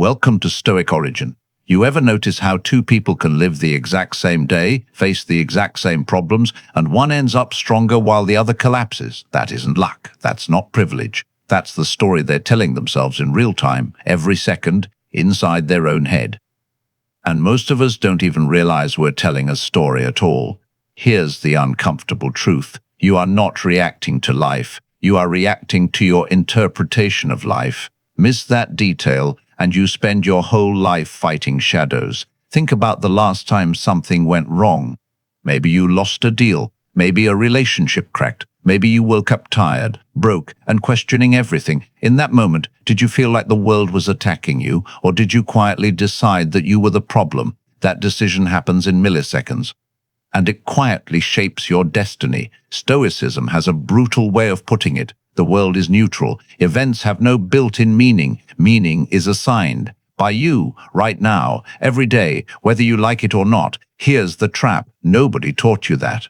Welcome to Stoic Origin. You ever notice how two people can live the exact same day, face the exact same problems, and one ends up stronger while the other collapses? That isn't luck. That's not privilege. That's the story they're telling themselves in real time, every second, inside their own head. And most of us don't even realize we're telling a story at all. Here's the uncomfortable truth. You are not reacting to life. You are reacting to your interpretation of life. Miss that detail, and you spend your whole life fighting shadows. Think about the last time something went wrong. Maybe you lost a deal. Maybe a relationship cracked. Maybe you woke up tired, broke, and questioning everything. In that moment, did you feel like the world was attacking you, or did you quietly decide that you were the problem? That decision happens in milliseconds, and it quietly shapes your destiny. Stoicism has a brutal way of putting it. The world is neutral. Events have no built-in meaning. Meaning is assigned by you, right now, every day, whether you like it or not. Here's the trap. Nobody taught you that.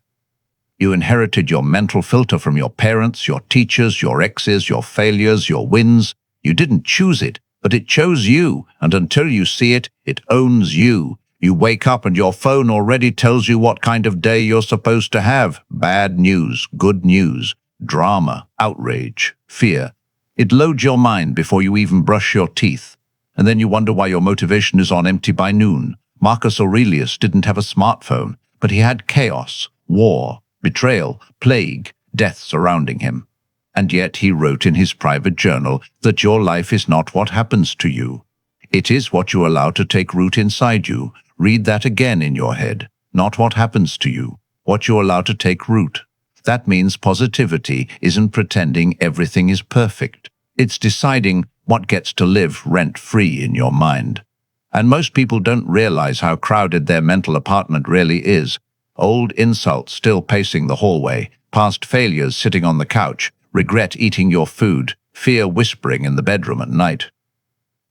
You inherited your mental filter from your parents, your teachers, your exes, your failures, your wins. You didn't choose it, but it chose you, and until you see it, it owns you. You wake up and your phone already tells you what kind of day you're supposed to have. Bad news, good news, drama, outrage, fear. It loads your mind before you even brush your teeth. And then you wonder why your motivation is on empty by noon. Marcus Aurelius didn't have a smartphone, but he had chaos, war, betrayal, plague, death surrounding him. And yet he wrote in his private journal that your life is not what happens to you. It is what you allow to take root inside you. Read that again in your head. Not what happens to you, what you allow to take root. That means positivity isn't pretending everything is perfect. It's deciding what gets to live rent-free in your mind. And most people don't realize how crowded their mental apartment really is. Old insults still pacing the hallway, past failures sitting on the couch, regret eating your food, fear whispering in the bedroom at night.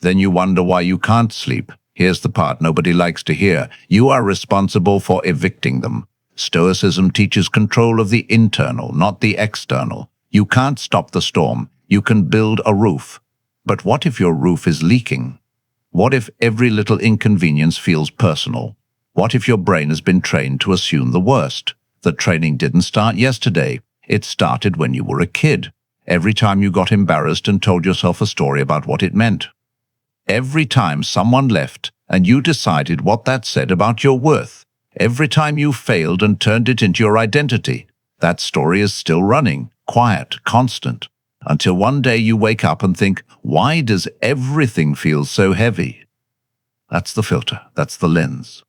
Then you wonder why you can't sleep. Here's the part nobody likes to hear. You are responsible for evicting them. Stoicism teaches control of the internal, not the external. You can't stop the storm. You can build a roof. But what if your roof is leaking? What if every little inconvenience feels personal? What if your brain has been trained to assume the worst? The training didn't start yesterday. It started when you were a kid. Every time you got embarrassed and told yourself a story about what it meant. Every time someone left and you decided what that said about your worth. Every time you failed and turned it into your identity. That story is still running, quiet, constant, until one day you wake up and think, why does everything feel so heavy? That's the filter, that's the lens.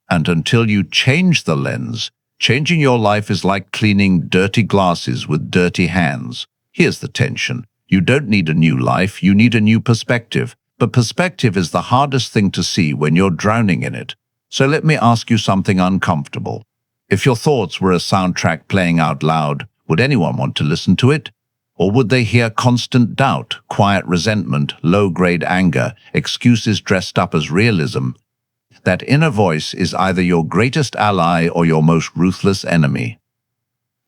And until you change the lens, changing your life is like cleaning dirty glasses with dirty hands. Here's the tension. You don't need a new life, you need a new perspective. But perspective is the hardest thing to see when you're drowning in it. So let me ask you something uncomfortable. If your thoughts were a soundtrack playing out loud, would anyone want to listen to it? Or would they hear constant doubt, quiet resentment, low-grade anger, excuses dressed up as realism? That inner voice is either your greatest ally or your most ruthless enemy.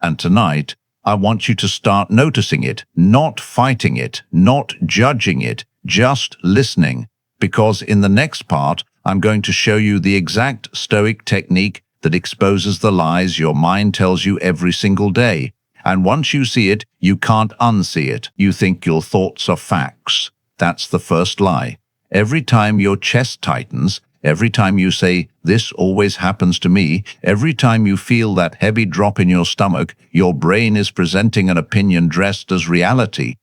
And tonight, I want you to start noticing it, not fighting it, not judging it, just listening. Because in the next part, I'm going to show you the exact Stoic technique that exposes the lies your mind tells you every single day. And once you see it, you can't unsee it. You think your thoughts are facts. That's the first lie. Every time your chest tightens, every time you say, this always happens to me, every time you feel that heavy drop in your stomach, your brain is presenting an opinion dressed as reality.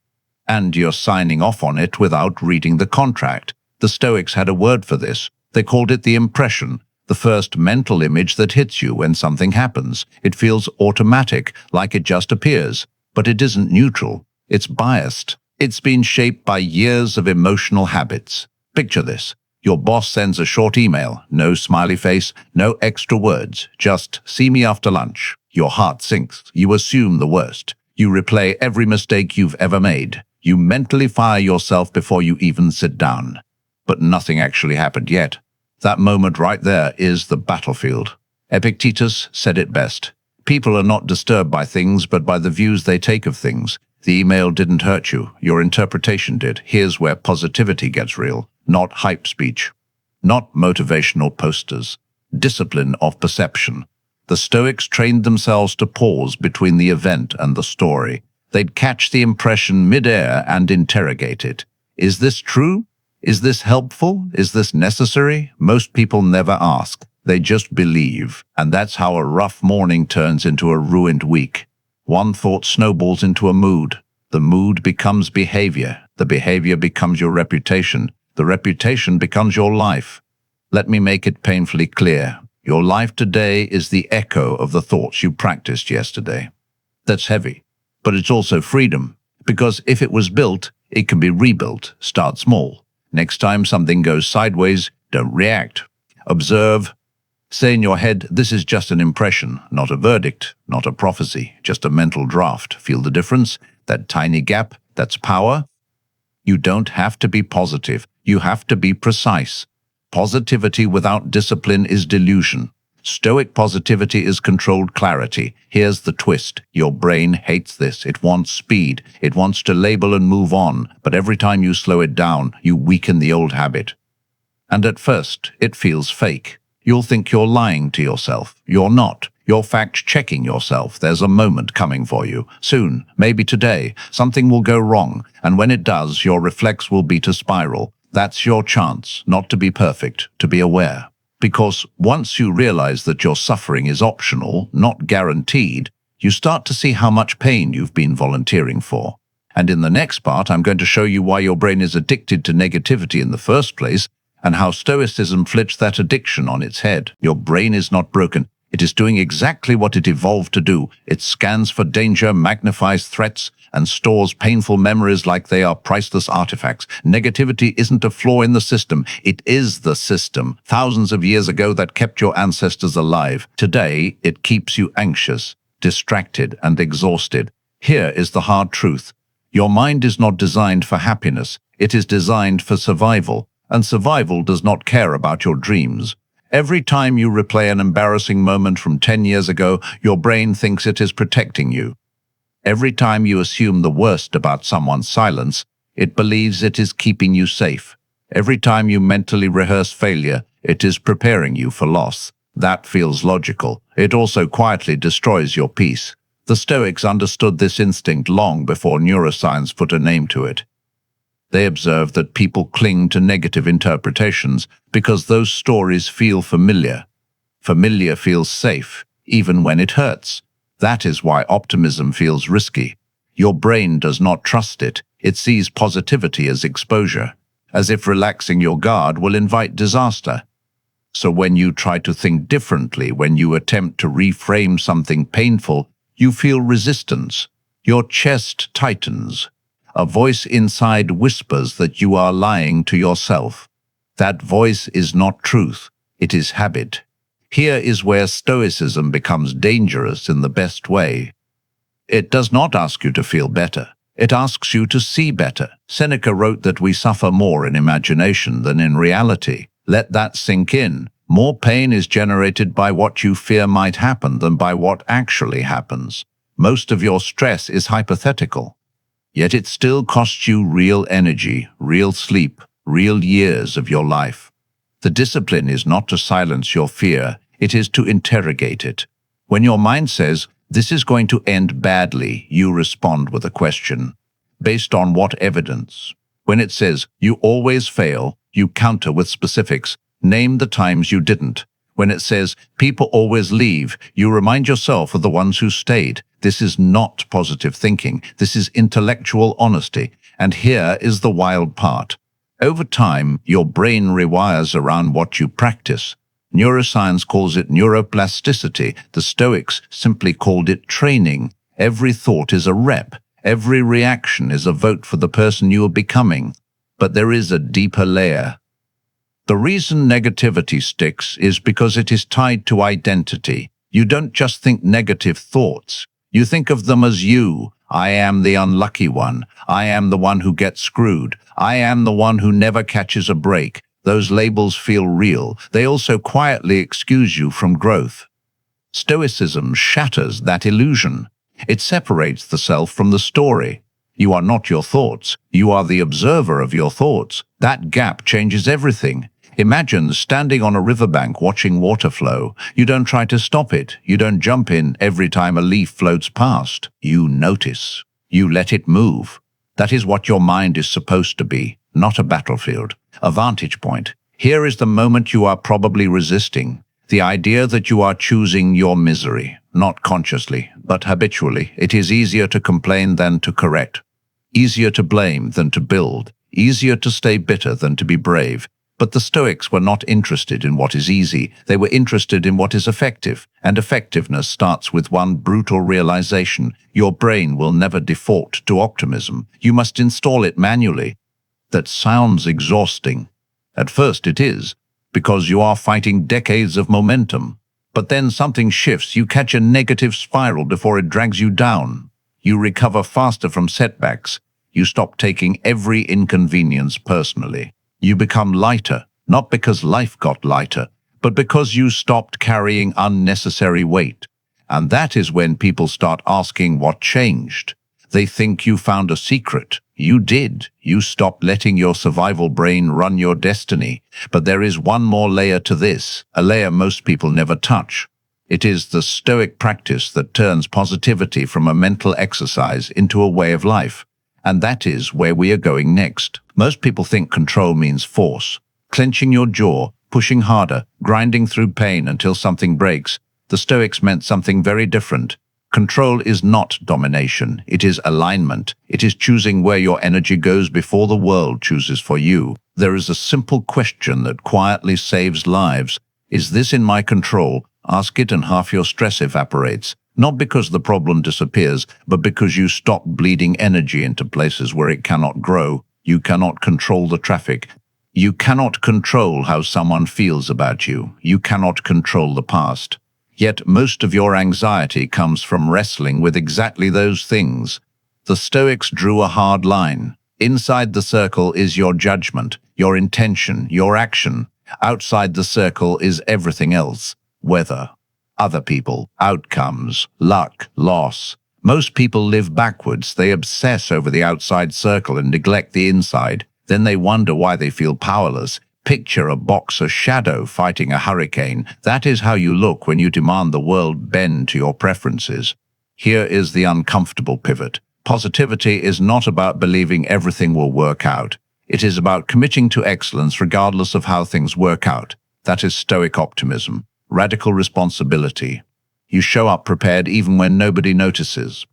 And you're signing off on it without reading the contract. The Stoics had a word for this. They called it the impression, the first mental image that hits you when something happens. It feels automatic, like it just appears. But it isn't neutral. It's biased. It's been shaped by years of emotional habits. Picture this. Your boss sends a short email, no smiley face, no extra words, just see me after lunch. Your heart sinks. You assume the worst. You replay every mistake you've ever made. You mentally fire yourself before you even sit down. But nothing actually happened yet. That moment right there is the battlefield. Epictetus said it best. People are not disturbed by things, but by the views they take of things. The email didn't hurt you. Your interpretation did. Here's where positivity gets real. not hype speech, not motivational posters. Discipline of perception. The Stoics trained themselves to pause between the event and the story. They'd catch the impression mid-air and interrogate it. Is this true? Is this helpful? Is this necessary? Most people never ask. They just believe. And that's how a rough morning turns into a ruined week. One thought snowballs into a mood. The mood becomes behavior. The behavior becomes your reputation. The reputation becomes your life. Let me make it painfully clear. Your life today is the echo of the thoughts you practiced yesterday. That's heavy, but it's also freedom, because if it was built, it can be rebuilt. Start small. Next time something goes sideways, don't react. Observe. Say in your head, this is just an impression, not a verdict, not a prophecy, just a mental draft. Feel the difference? That tiny gap, that's power. You don't have to be positive. You have to be precise. Positivity without discipline is delusion. Stoic positivity is controlled clarity. Here's the twist. Your brain hates this. It wants speed. It wants to label and move on. But every time you slow it down, you weaken the old habit. And at first, it feels fake. You'll think you're lying to yourself. You're not. You're fact-checking yourself. There's a moment coming for you. Soon, maybe today, something will go wrong. And when it does, your reflex will be to spiral. That's your chance, not to be perfect, to be aware. Because once you realize that your suffering is optional, not guaranteed, you start to see how much pain you've been volunteering for. And in the next part, I'm going to show you why your brain is addicted to negativity in the first place, and how Stoicism flips that addiction on its head. Your brain is not broken. It is doing exactly what it evolved to do. It scans for danger, magnifies threats, and stores painful memories like they are priceless artifacts. Negativity isn't a flaw in the system. It is the system, thousands of years ago, that kept your ancestors alive. Today, it keeps you anxious, distracted, and exhausted. Here is the hard truth. Your mind is not designed for happiness. It is designed for survival, and survival does not care about your dreams. Every time you replay an embarrassing moment from 10 years ago, your brain thinks it is protecting you. Every time you assume the worst about someone's silence, it believes it is keeping you safe. Every time you mentally rehearse failure, it is preparing you for loss. That feels logical. It also quietly destroys your peace. The Stoics understood this instinct long before neuroscience put a name to it. They observed that people cling to negative interpretations because those stories feel familiar. Familiar feels safe, even when it hurts. That is why optimism feels risky. Your brain does not trust it. It sees positivity as exposure, as if relaxing your guard will invite disaster. So when you try to think differently, when you attempt to reframe something painful, you feel resistance. Your chest tightens. A voice inside whispers that you are lying to yourself. That voice is not truth. It is habit. Here is where Stoicism becomes dangerous in the best way. It does not ask you to feel better. It asks you to see better. Seneca wrote that we suffer more in imagination than in reality. Let that sink in. More pain is generated by what you fear might happen than by what actually happens. Most of your stress is hypothetical. Yet it still costs you real energy, real sleep, real years of your life. The discipline is not to silence your fear, it is to interrogate it. When your mind says, this is going to end badly, you respond with a question. Based on what evidence? When it says, you always fail, you counter with specifics. Name the times you didn't. When it says, people always leave, you remind yourself of the ones who stayed. This is not positive thinking. This is intellectual honesty. And here is the wild part. Over time, your brain rewires around what you practice. Neuroscience calls it neuroplasticity. The Stoics simply called it training. Every thought is a rep. Every reaction is a vote for the person you are becoming. But there is a deeper layer. The reason negativity sticks is because it is tied to identity. You don't just think negative thoughts. You think of them as you. I am the unlucky one. I am the one who gets screwed. I am the one who never catches a break. Those labels feel real. They also quietly excuse you from growth. Stoicism shatters that illusion. It separates the self from the story. You are not your thoughts. You are the observer of your thoughts. That gap changes everything. Imagine standing on a riverbank watching water flow. You don't try to stop it. You don't jump in every time a leaf floats past. You notice. You let it move. That is what your mind is supposed to be, not a battlefield, a vantage point. Here is the moment you are probably resisting. The idea that you are choosing your misery, not consciously, but habitually. It is easier to complain than to correct. Easier to blame than to build. Easier to stay bitter than to be brave. But the Stoics were not interested in what is easy. They were interested in what is effective. And effectiveness starts with one brutal realization. Your brain will never default to optimism. You must install it manually. That sounds exhausting. At first it is, because you are fighting decades of momentum. But then something shifts. You catch a negative spiral before it drags you down. You recover faster from setbacks. You stop taking every inconvenience personally. You become lighter, not because life got lighter, but because you stopped carrying unnecessary weight. And that is when people start asking what changed. They think you found a secret. You did. You stopped letting your survival brain run your destiny. But there is one more layer to this, a layer most people never touch. It is the Stoic practice that turns positivity from a mental exercise into a way of life. And that is where we are going next. Most people think control means force. Clenching your jaw, pushing harder, grinding through pain until something breaks. The Stoics meant something very different. Control is not domination. It is alignment. It is choosing where your energy goes before the world chooses for you. There is a simple question that quietly saves lives. Is this in my control? Ask it and half your stress evaporates. Not because the problem disappears, but because you stop bleeding energy into places where it cannot grow. You cannot control the traffic. You cannot control how someone feels about you. You cannot control the past. Yet most of your anxiety comes from wrestling with exactly those things. The Stoics drew a hard line. Inside the circle is your judgment, your intention, your action. Outside the circle is everything else. Weather, other people, outcomes, luck, loss. Most people live backwards. They obsess over the outside circle and neglect the inside. Then they wonder why they feel powerless. Picture a boxer's shadow fighting a hurricane. That is how you look when you demand the world bend to your preferences. Here is the uncomfortable pivot. Positivity is not about believing everything will work out. It is about committing to excellence regardless of how things work out. That is Stoic optimism. Radical responsibility. You show up prepared even when nobody notices.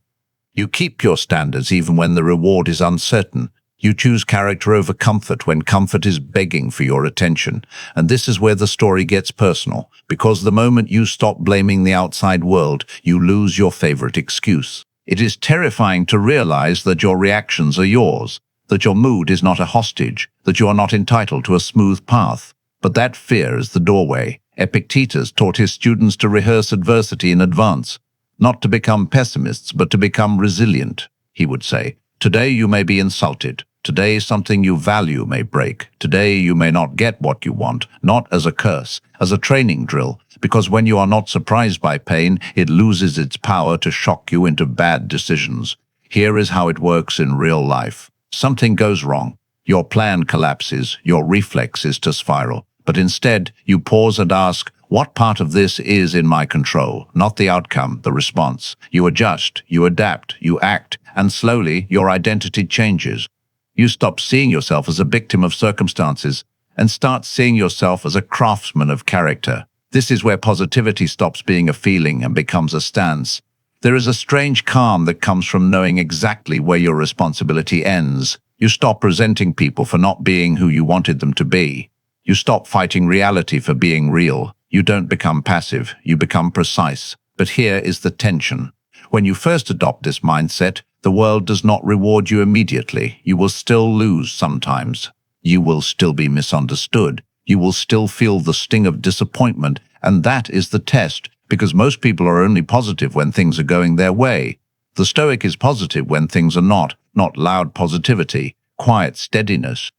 You keep your standards even when the reward is uncertain. You choose character over comfort when comfort is begging for your attention. And this is where the story gets personal, because the moment you stop blaming the outside world, you lose your favorite excuse. It is terrifying to realize that your reactions are yours, that your mood is not a hostage, that you are not entitled to a smooth path. But that fear is the doorway. Epictetus taught his students to rehearse adversity in advance, not to become pessimists, but to become resilient. He would say, today you may be insulted. Today something you value may break. Today you may not get what you want, not as a curse, as a training drill, because when you are not surprised by pain, it loses its power to shock you into bad decisions. Here is how it works in real life. Something goes wrong. Your plan collapses. Your reflex is to spiral. But instead, you pause and ask, what part of this is in my control? Not the outcome, the response. You adjust, you adapt, you act, and slowly your identity changes. You stop seeing yourself as a victim of circumstances and start seeing yourself as a craftsman of character. This is where positivity stops being a feeling and becomes a stance. There is a strange calm that comes from knowing exactly where your responsibility ends. You stop resenting people for not being who you wanted them to be. You stop fighting reality for being real. You don't become passive, you become precise. But here is the tension. When you first adopt this mindset, the world does not reward you immediately. You will still lose sometimes. You will still be misunderstood. You will still feel the sting of disappointment, and that is the test, because most people are only positive when things are going their way. The Stoic is positive when things are not loud positivity, quiet steadiness.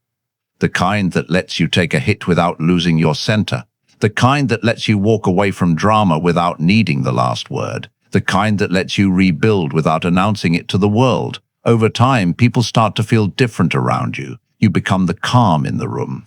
The kind that lets you take a hit without losing your center. The kind that lets you walk away from drama without needing the last word. The kind that lets you rebuild without announcing it to the world. Over time, people start to feel different around you. You become the calm in the room,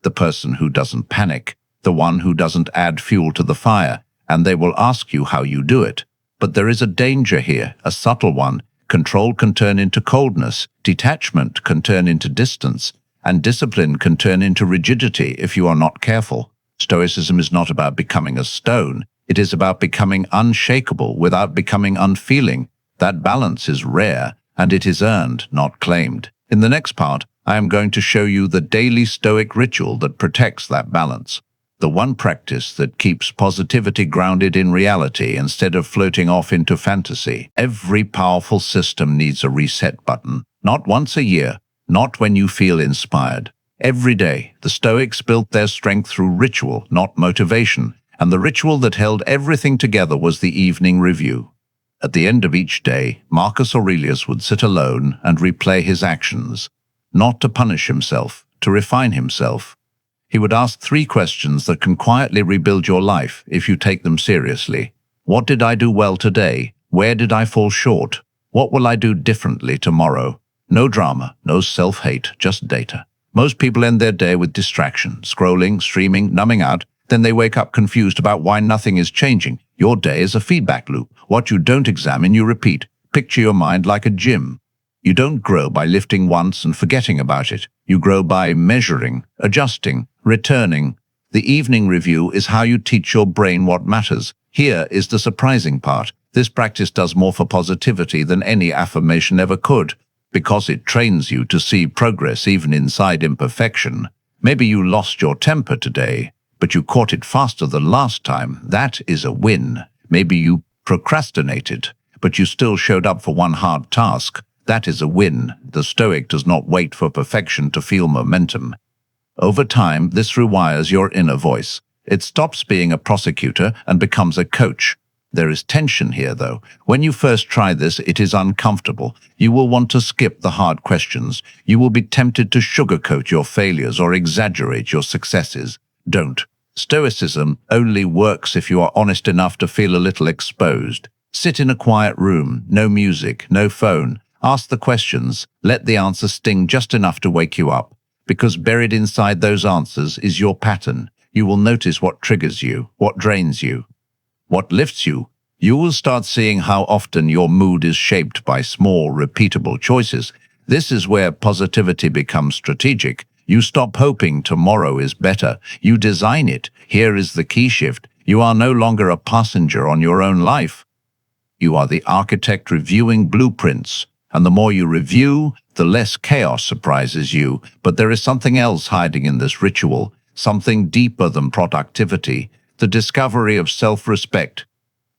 the person who doesn't panic, the one who doesn't add fuel to the fire, and they will ask you how you do it. But there is a danger here, a subtle one. Control can turn into coldness, detachment can turn into distance, and discipline can turn into rigidity if you are not careful. Stoicism is not about becoming a stone. It is about becoming unshakable without becoming unfeeling. That balance is rare, and it is earned, not claimed. In the next part, I am going to show you the daily Stoic ritual that protects that balance. The one practice that keeps positivity grounded in reality instead of floating off into fantasy. Every powerful system needs a reset button. Not once a year, not when you feel inspired. Every day, the Stoics built their strength through ritual, not motivation, and the ritual that held everything together was the evening review. At the end of each day, Marcus Aurelius would sit alone and replay his actions, not to punish himself, to refine himself. He would ask 3 questions that can quietly rebuild your life if you take them seriously. What did I do well today? Where did I fall short? What will I do differently tomorrow? No drama, no self-hate, just data. Most people end their day with distraction, scrolling, streaming, numbing out. Then they wake up confused about why nothing is changing. Your day is a feedback loop. What you don't examine, you repeat. Picture your mind like a gym. You don't grow by lifting once and forgetting about it. You grow by measuring, adjusting, returning. The evening review is how you teach your brain what matters. Here is the surprising part. This practice does more for positivity than any affirmation ever could, because it trains you to see progress even inside imperfection. Maybe you lost your temper today, but you caught it faster than last time. That is a win. Maybe you procrastinated, but you still showed up for one hard task. That is a win. The Stoic does not wait for perfection to feel momentum. Over time, this rewires your inner voice. It stops being a prosecutor and becomes a coach. There is tension here, though. When you first try this, it is uncomfortable. You will want to skip the hard questions. You will be tempted to sugarcoat your failures or exaggerate your successes. Don't. Stoicism only works if you are honest enough to feel a little exposed. Sit in a quiet room, no music, no phone. Ask the questions. Let the answer sting just enough to wake you up. Because buried inside those answers is your pattern. You will notice what triggers you, what drains you, what lifts you. You will start seeing how often your mood is shaped by small, repeatable choices. This is where positivity becomes strategic. You stop hoping tomorrow is better. You design it. Here is the key shift. You are no longer a passenger on your own life. You are the architect reviewing blueprints. And the more you review, the less chaos surprises you. But there is something else hiding in this ritual, something deeper than productivity, the discovery of self-respect.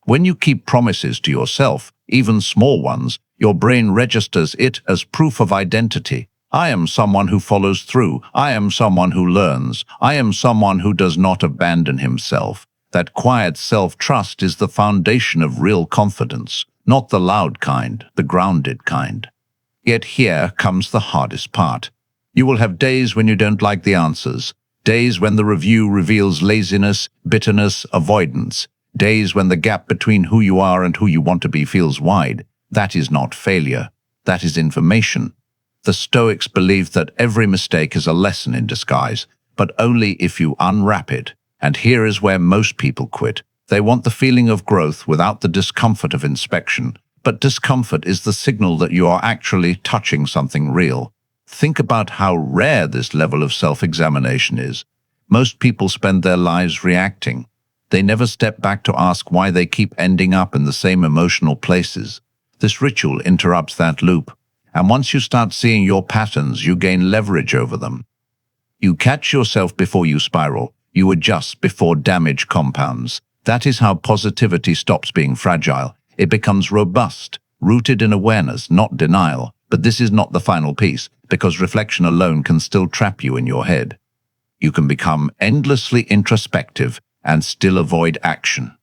When you keep promises to yourself, even small ones, your brain registers it as proof of identity. I am someone who follows through. I am someone who learns. I am someone who does not abandon himself. That quiet self-trust is the foundation of real confidence. Not the loud kind, the grounded kind. Yet here comes the hardest part. You will have days when you don't like the answers, days when the review reveals laziness, bitterness, avoidance, days when the gap between who you are and who you want to be feels wide. That is not failure. That is information. The Stoics believed that every mistake is a lesson in disguise, but only if you unwrap it. And here is where most people quit. They want the feeling of growth without the discomfort of inspection. But discomfort is the signal that you are actually touching something real. Think about how rare this level of self-examination is. Most people spend their lives reacting. They never step back to ask why they keep ending up in the same emotional places. This ritual interrupts that loop. And once you start seeing your patterns, you gain leverage over them. You catch yourself before you spiral. You adjust before damage compounds. That is how positivity stops being fragile. It becomes robust, rooted in awareness, not denial. But this is not the final piece, because reflection alone can still trap you in your head. You can become endlessly introspective and still avoid action.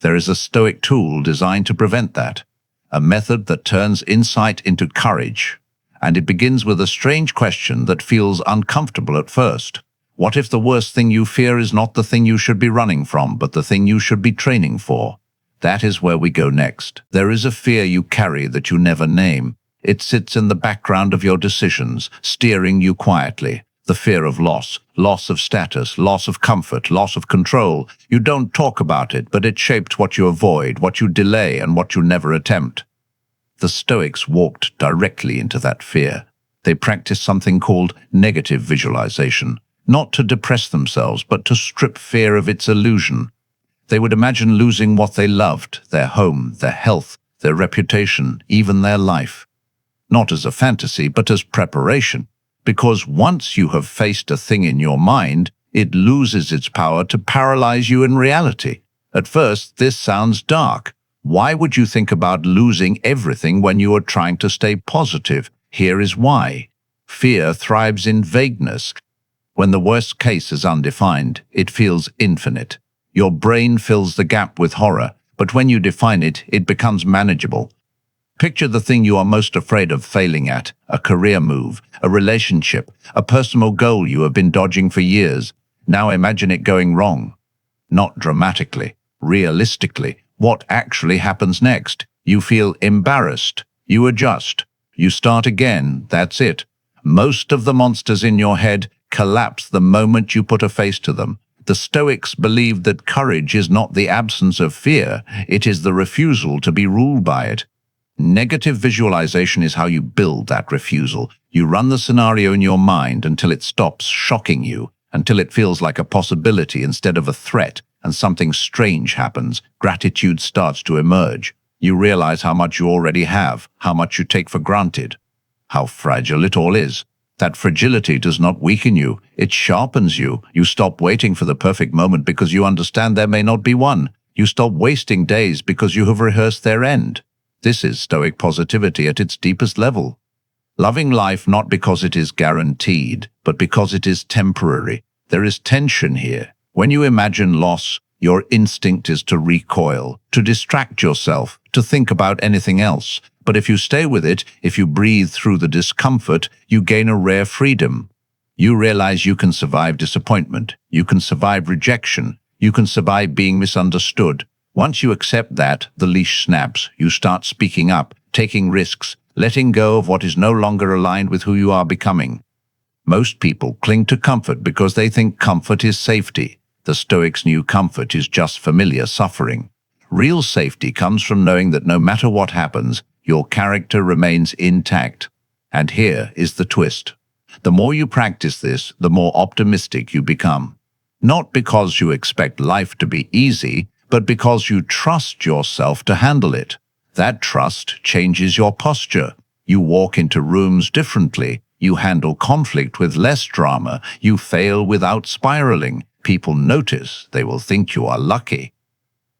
There is a Stoic tool designed to prevent that, a method that turns insight into courage. And it begins with a strange question that feels uncomfortable at first. What if the worst thing you fear is not the thing you should be running from, but the thing you should be training for? That is where we go next. There is a fear you carry that you never name. It sits in the background of your decisions, steering you quietly. The fear of loss, loss of status, loss of comfort, loss of control. You don't talk about it, but it shaped what you avoid, what you delay, and what you never attempt. The Stoics walked directly into that fear. They practiced something called negative visualization, not to depress themselves, but to strip fear of its illusion. They would imagine losing what they loved, their home, their health, their reputation, even their life. Not as a fantasy, but as preparation. Because once you have faced a thing in your mind, it loses its power to paralyze you in reality. At first, this sounds dark. Why would you think about losing everything when you are trying to stay positive? Here is why. Fear thrives in vagueness. When the worst case is undefined, it feels infinite. Your brain fills the gap with horror, but when you define it, it becomes manageable. Picture the thing you are most afraid of failing at, a career move, a relationship, a personal goal you have been dodging for years. Now imagine it going wrong. Not dramatically, realistically. What actually happens next? You feel embarrassed. You adjust. You start again. That's it. Most of the monsters in your head collapse the moment you put a face to them. The Stoics believed that courage is not the absence of fear, it is the refusal to be ruled by it. Negative visualization is how you build that refusal. You run the scenario in your mind until it stops shocking you, until it feels like a possibility instead of a threat, and something strange happens. Gratitude starts to emerge. You realize how much you already have, how much you take for granted, how fragile it all is. That fragility does not weaken you, it sharpens you. You stop waiting for the perfect moment because you understand there may not be one. You stop wasting days because you have rehearsed their end. This is Stoic positivity at its deepest level. Loving life not because it is guaranteed, but because it is temporary. There is tension here. When you imagine loss, your instinct is to recoil, to distract yourself, to think about anything else. But if you stay with it, if you breathe through the discomfort, you gain a rare freedom. You realize you can survive disappointment, you can survive rejection, you can survive being misunderstood. Once you accept that, the leash snaps. You start speaking up, taking risks, letting go of what is no longer aligned with who you are becoming. Most people cling to comfort because they think comfort is safety. The Stoics knew comfort is just familiar suffering. Real safety comes from knowing that no matter what happens, your character remains intact. And here is the twist. The more you practice this, the more optimistic you become. Not because you expect life to be easy, but because you trust yourself to handle it. That trust changes your posture. You walk into rooms differently. You handle conflict with less drama. You fail without spiraling. People notice. They will think you are lucky.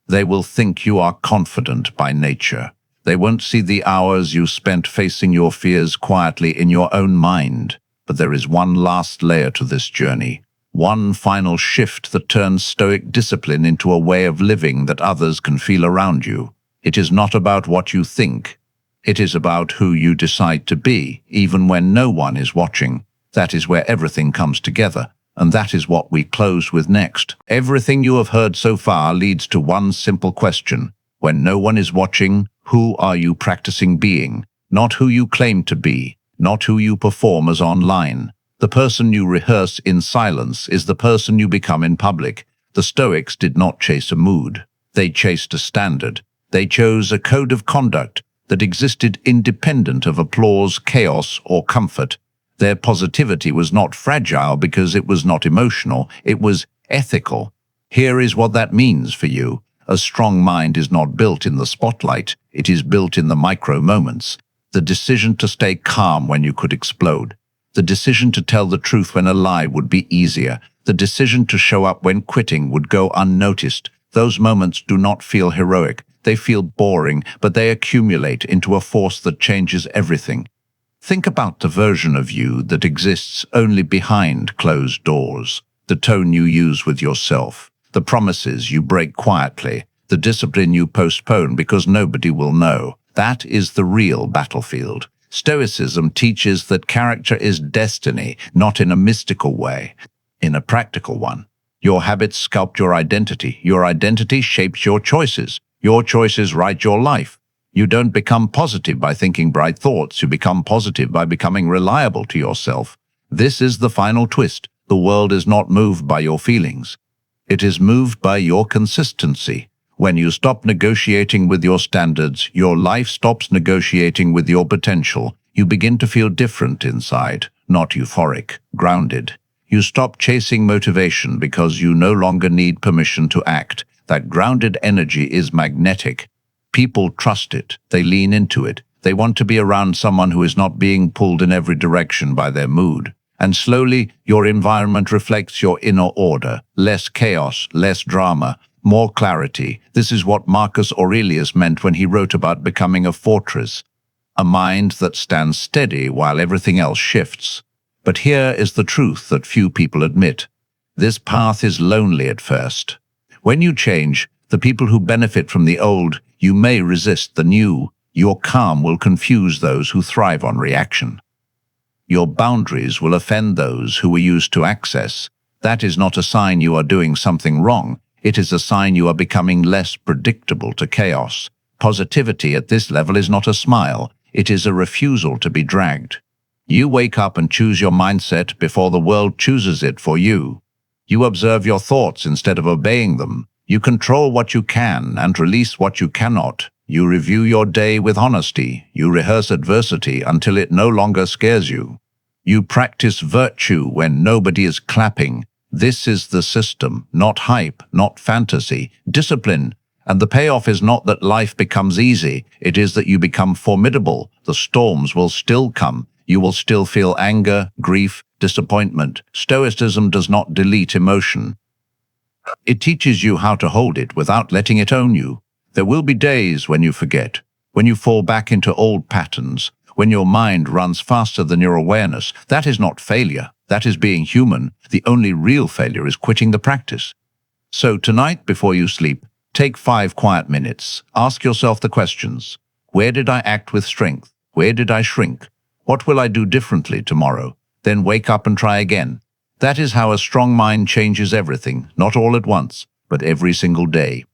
They will think you are confident by nature. They won't see the hours you spent facing your fears quietly in your own mind. But there is one last layer to this journey. One final shift that turns Stoic discipline into a way of living that others can feel around you. It is not about what you think. It is about who you decide to be, even when no one is watching. That is where everything comes together. And that is what we close with next. Everything you have heard so far leads to one simple question. When no one is watching, who are you practicing being? Not who you claim to be, not who you perform as online. The person you rehearse in silence is the person you become in public. The Stoics did not chase a mood. They chased a standard. They chose a code of conduct that existed independent of applause, chaos, or comfort. Their positivity was not fragile because it was not emotional. It was ethical. Here is what that means for you. A strong mind is not built in the spotlight. It is built in the micro moments. The decision to stay calm when you could explode. The decision to tell the truth when a lie would be easier. The decision to show up when quitting would go unnoticed. Those moments do not feel heroic. They feel boring, but they accumulate into a force that changes everything. Think about the version of you that exists only behind closed doors. The tone you use with yourself. The promises you break quietly. The discipline you postpone because nobody will know. That is the real battlefield. Stoicism teaches that character is destiny, not in a mystical way, in a practical one. Your habits sculpt your identity. Your identity shapes your choices. Your choices write your life. You don't become positive by thinking bright thoughts. You become positive by becoming reliable to yourself. This is the final twist. The world is not moved by your feelings. It is moved by your consistency. When you stop negotiating with your standards, your life stops negotiating with your potential. You begin to feel different inside, not euphoric, grounded. You stop chasing motivation because you no longer need permission to act. That grounded energy is magnetic. People trust it. They lean into it. They want to be around someone who is not being pulled in every direction by their mood. And slowly, your environment reflects your inner order. Less chaos, less drama, more clarity. This is what Marcus Aurelius meant when he wrote about becoming a fortress. A mind that stands steady while everything else shifts. But here is the truth that few people admit. This path is lonely at first. When you change, the people who benefit from the old, you may resist the new. Your calm will confuse those who thrive on reaction. Your boundaries will offend those who were used to access. That is not a sign you are doing something wrong. It is a sign you are becoming less predictable to chaos. Positivity at this level is not a smile. It is a refusal to be dragged. You wake up and choose your mindset before the world chooses it for you. You observe your thoughts instead of obeying them. You control what you can and release what you cannot. You review your day with honesty. You rehearse adversity until it no longer scares you. You practice virtue when nobody is clapping. This is the system, not hype, not fantasy, discipline. And the payoff is not that life becomes easy. It is that you become formidable. The storms will still come. You will still feel anger, grief, disappointment. Stoicism does not delete emotion. It teaches you how to hold it without letting it own you. There will be days when you forget, when you fall back into old patterns, when your mind runs faster than your awareness. That is not failure. That is being human. The only real failure is quitting the practice. So tonight, before you sleep, take 5 quiet minutes. Ask yourself the questions. Where did I act with strength? Where did I shrink? What will I do differently tomorrow? Then wake up and try again. That is how a strong mind changes everything, not all at once, but every single day.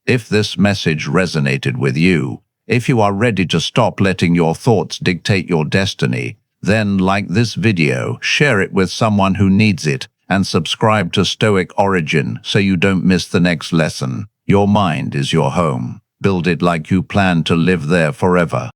If this message resonated with you, if you are ready to stop letting your thoughts dictate your destiny, then like this video, share it with someone who needs it, and subscribe to Stoic Origin so you don't miss the next lesson. Your mind is your home. Build it like you plan to live there forever.